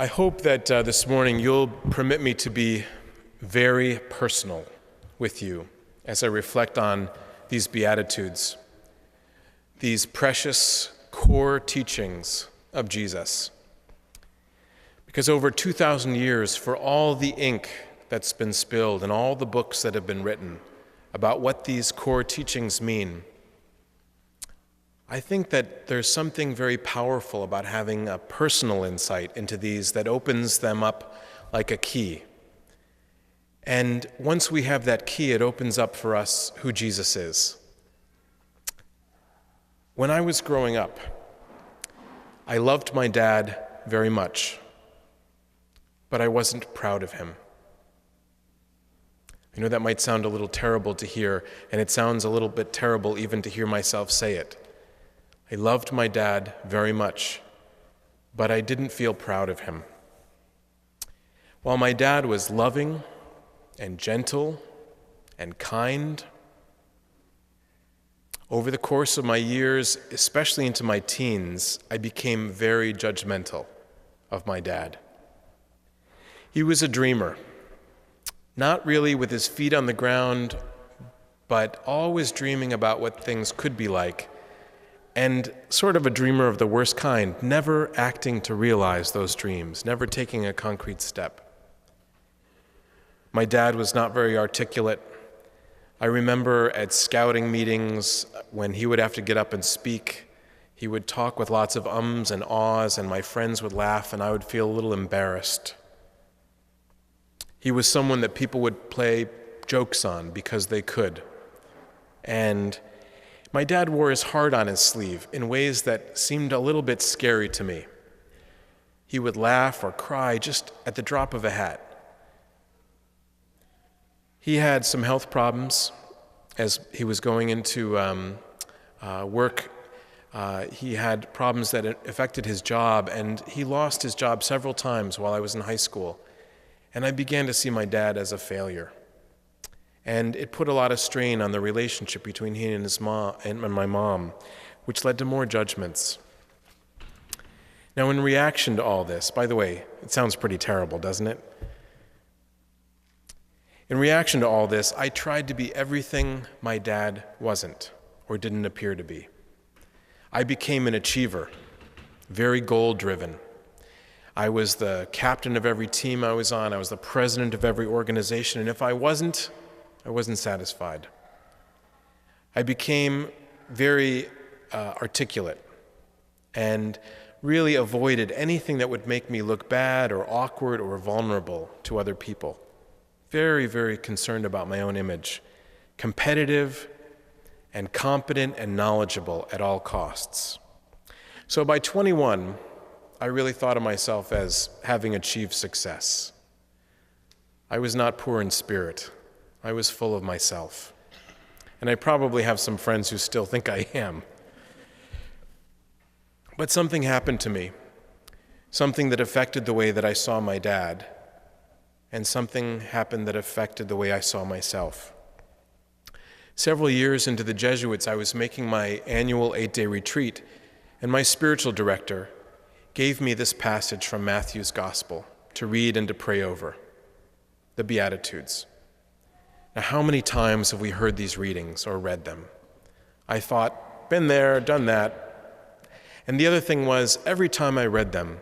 I hope that this morning you'll permit me to be very personal with you as I reflect on these Beatitudes, these precious core teachings of Jesus. Because over 2,000 years, for all the ink that's been spilled and all the books that have been written about what these core teachings mean, I think that there's something very powerful about having a personal insight into these that opens them up like a key. And once we have that key, it opens up for us who Jesus is. When I was growing up, I loved my dad very much, but I wasn't proud of him. I know that might sound a little terrible to hear, and it sounds a little bit terrible even to hear myself say it. I loved my dad very much, but I didn't feel proud of him. While my dad was loving and gentle and kind, over the course of my years, especially into my teens, I became very judgmental of my dad. He was a dreamer, not really with his feet on the ground, but always dreaming about what things could be like, and sort of a dreamer of the worst kind, never acting to realize those dreams, never taking a concrete step. My dad was not very articulate. I remember at scouting meetings when he would have to get up and speak, he would talk with lots of ums and ahs, and my friends would laugh, and I would feel a little embarrassed. He was someone that people would play jokes on because they could. And my dad wore his heart on his sleeve in ways that seemed a little bit scary to me. He would laugh or cry just at the drop of a hat. He had some health problems as he was going into work. He had problems that affected his job, and he lost his job several times while I was in high school. And I began to see my dad as a failure. And it put a lot of strain on the relationship between he and his mom and my mom, which led to more judgments. Now, in reaction to all this, by the way, it sounds pretty terrible, doesn't it? In reaction to all this, I tried to be everything my dad wasn't or didn't appear to be. I became an achiever, very goal-driven. I was the captain of every team I was on. I was the president of every organization. And if I wasn't satisfied. I became very articulate and really avoided anything that would make me look bad or awkward or vulnerable to other people. Very, very concerned about my own image. Competitive and competent and knowledgeable at all costs. So by 21, I really thought of myself as having achieved success. I was not poor in spirit. I was full of myself. And I probably have some friends who still think I am. But something happened to me, something that affected the way that I saw my dad, and something happened that affected the way I saw myself. Several years into the Jesuits, I was making my annual 8-day retreat, and my spiritual director gave me this passage from Matthew's Gospel to read and to pray over, the Beatitudes. Now, how many times have we heard these readings or read them? I thought, been there, done that. And the other thing was, every time I read them,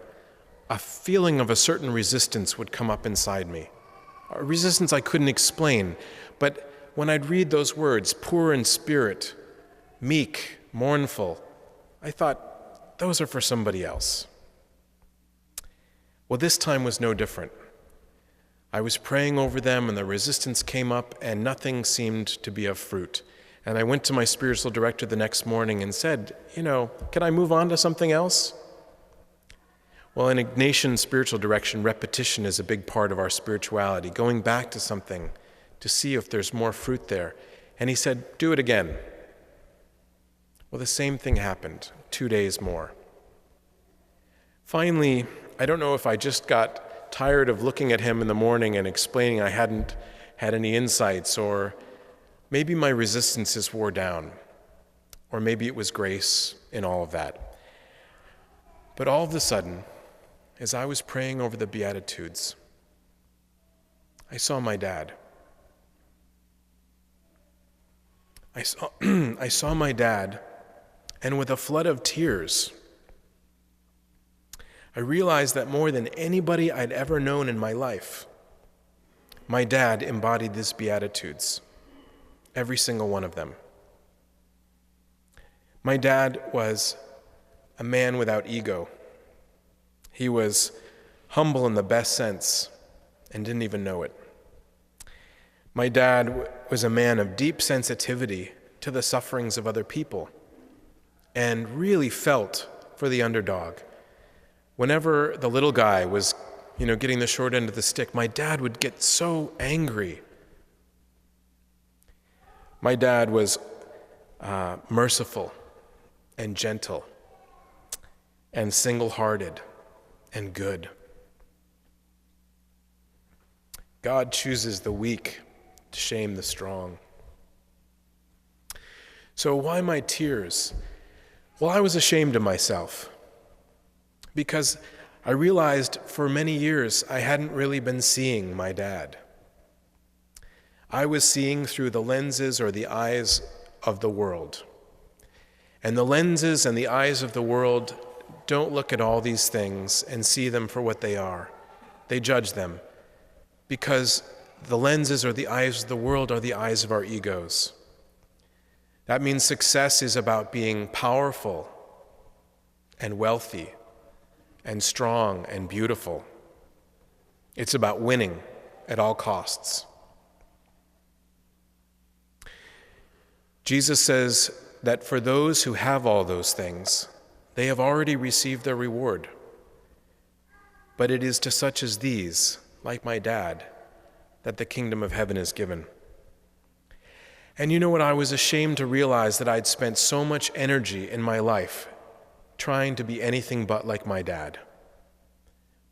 a feeling of a certain resistance would come up inside me. A resistance I couldn't explain. But when I'd read those words, poor in spirit, meek, mournful, I thought, those are for somebody else. Well, this time was no different. I was praying over them, and the resistance came up, and nothing seemed to be of fruit. And I went to my spiritual director the next morning and said, can I move on to something else? Well, in Ignatian spiritual direction, repetition is a big part of our spirituality, going back to something to see if there's more fruit there. And he said, do it again. Well, the same thing happened, 2 days more. Finally, I don't know if I just got tired of looking at him in the morning and explaining I hadn't had any insights, or maybe my resistances wore down, or maybe it was grace in all of that. But all of a sudden, as I was praying over the Beatitudes, I saw my dad. I saw my dad, and with a flood of tears, I realized that more than anybody I'd ever known in my life, my dad embodied these Beatitudes, every single one of them. My dad was a man without ego. He was humble in the best sense and didn't even know it. My dad was a man of deep sensitivity to the sufferings of other people and really felt for the underdog. Whenever the little guy was, getting the short end of the stick, my dad would get so angry. My dad was merciful and gentle and single-hearted and good. God chooses the weak to shame the strong. So why my tears? Well, I was ashamed of myself because I realized for many years I hadn't really been seeing my dad. I was seeing through the lenses or the eyes of the world. And the lenses and the eyes of the world don't look at all these things and see them for what they are. They judge them because the lenses or the eyes of the world are the eyes of our egos. That means success is about being powerful and wealthy and strong and beautiful. It's about winning at all costs. Jesus says that for those who have all those things, they have already received their reward. But it is to such as these, like my dad, that the kingdom of heaven is given. And you know what? I was ashamed to realize that I'd spent so much energy in my life trying to be anything but like my dad,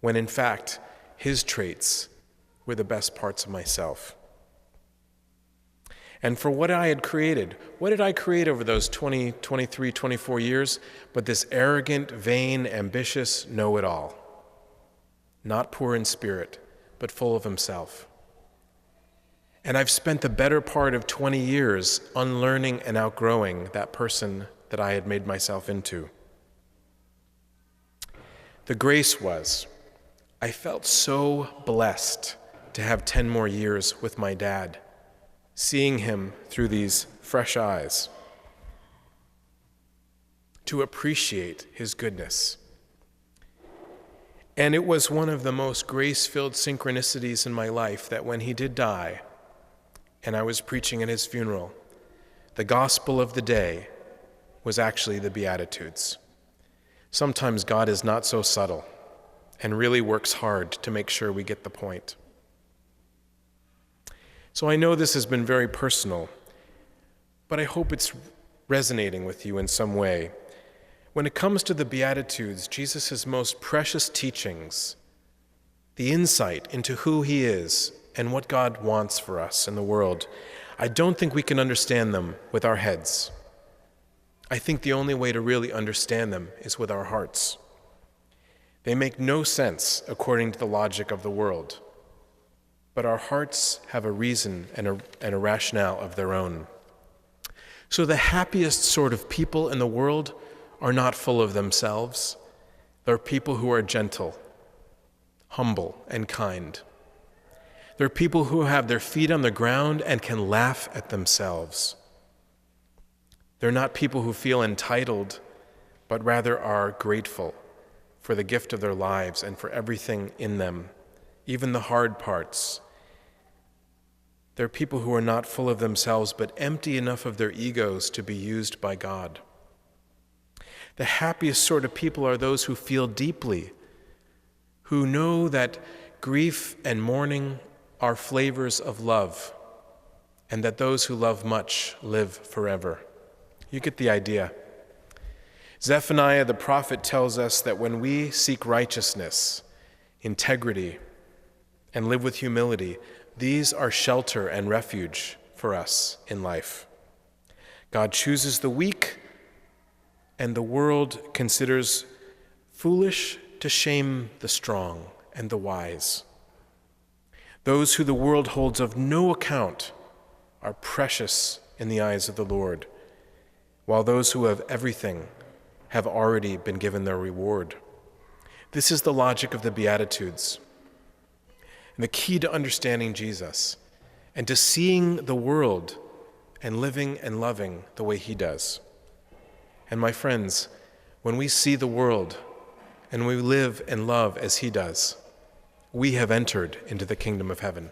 when in fact, his traits were the best parts of myself. And for what I had created, what did I create over those 20, 23, 24 years? But this arrogant, vain, ambitious know-it-all, not poor in spirit, but full of himself. And I've spent the better part of 20 years unlearning and outgrowing that person that I had made myself into. The grace was, I felt so blessed to have 10 more years with my dad, seeing him through these fresh eyes, to appreciate his goodness. And it was one of the most grace-filled synchronicities in my life that when he did die, and I was preaching at his funeral, the gospel of the day was actually the Beatitudes. Sometimes God is not so subtle and really works hard to make sure we get the point. So I know this has been very personal, but I hope it's resonating with you in some way. When it comes to the Beatitudes, Jesus' most precious teachings, the insight into who he is and what God wants for us in the world, I don't think we can understand them with our heads. I think the only way to really understand them is with our hearts. They make no sense according to the logic of the world, but our hearts have a reason and a rationale of their own. So the happiest sort of people in the world are not full of themselves. They're people who are gentle, humble, and kind. They're people who have their feet on the ground and can laugh at themselves. They're not people who feel entitled, but rather are grateful for the gift of their lives and for everything in them, even the hard parts. They're people who are not full of themselves, but empty enough of their egos to be used by God. The happiest sort of people are those who feel deeply, who know that grief and mourning are flavors of love, and that those who love much live forever. You get the idea. Zephaniah the prophet tells us that when we seek righteousness, integrity, and live with humility, these are shelter and refuge for us in life. God chooses the weak, and the world considers foolish to shame the strong and the wise. Those who the world holds of no account are precious in the eyes of the Lord, while those who have everything have already been given their reward. This is the logic of the Beatitudes, and the key to understanding Jesus and to seeing the world and living and loving the way he does. And my friends, when we see the world and we live and love as he does, we have entered into the kingdom of heaven.